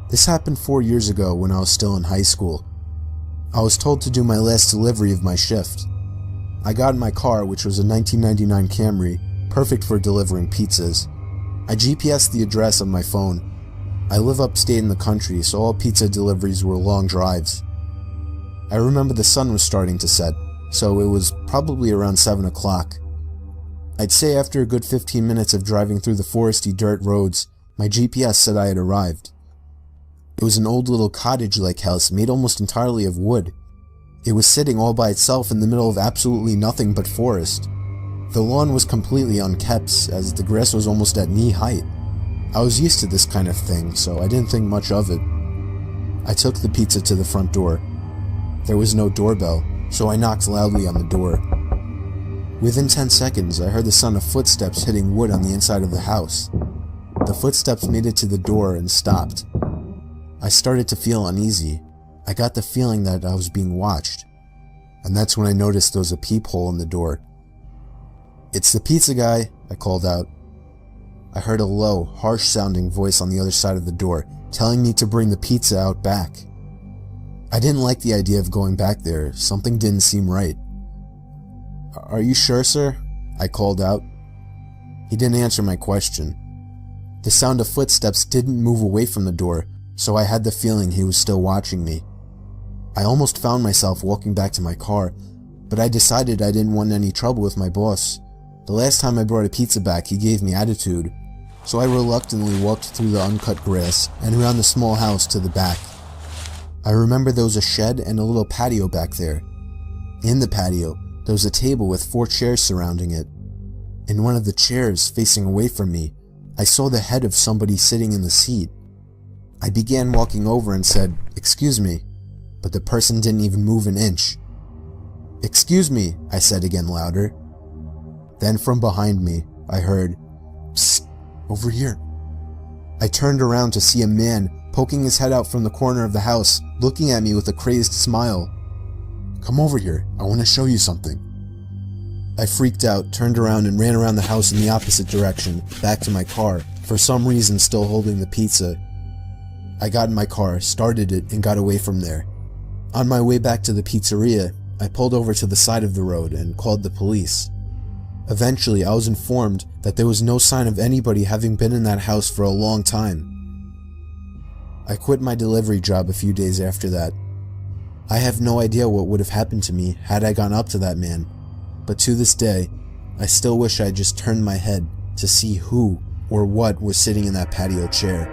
This happened 4 years ago when I was still in high school. I was told to do my last delivery of my shift. I got in my car, which was a 1999 Camry, perfect for delivering pizzas. I GPSed the address on my phone. I live upstate in the country, so all pizza deliveries were long drives. I remember the sun was starting to set, so it was probably around 7 o'clock. I'd say after a good 15 minutes of driving through the foresty dirt roads, my GPS said I had arrived. It was an old little cottage-like house made almost entirely of wood. It was sitting all by itself in the middle of absolutely nothing but forest. The lawn was completely unkempt, as the grass was almost at knee height. I was used to this kind of thing, so I didn't think much of it. I took the pizza to the front door. There was no doorbell, so I knocked loudly on the door. Within 10 seconds, I heard the sound of footsteps hitting wood on the inside of the house. The footsteps made it to the door and stopped. I started to feel uneasy. I got the feeling that I was being watched. And that's when I noticed there was a peephole in the door. "It's the pizza guy," I called out. I heard a low, harsh-sounding voice on the other side of the door, telling me to bring the pizza out back. I didn't like the idea of going back there. Something didn't seem right. "Are you sure, sir?" I called out. He didn't answer my question. The sound of footsteps didn't move away from the door, so I had the feeling he was still watching me. I almost found myself walking back to my car, but I decided I didn't want any trouble with my boss. The last time I brought a pizza back, he gave me attitude, so I reluctantly walked through the uncut grass and around the small house to the back. I remember there was a shed and a little patio back there. In the patio, there was a table with 4 chairs surrounding it. In one of the chairs, facing away from me, I saw the head of somebody sitting in the seat. I began walking over and said, "Excuse me," but the person didn't even move an inch. "Excuse me," I said again louder. Then from behind me, I heard, "Psst, over here." I turned around to see a man poking his head out from the corner of the house, looking at me with a crazed smile. "Come over here, I want to show you something." I freaked out, turned around and ran around the house in the opposite direction, back to my car, for some reason still holding the pizza. I got in my car, started it, and got away from there. On my way back to the pizzeria, I pulled over to the side of the road and called the police. Eventually, I was informed that there was no sign of anybody having been in that house for a long time. I quit my delivery job a few days after that. I have no idea what would have happened to me had I gone up to that man, but to this day, I still wish I had just turned my head to see who or what was sitting in that patio chair.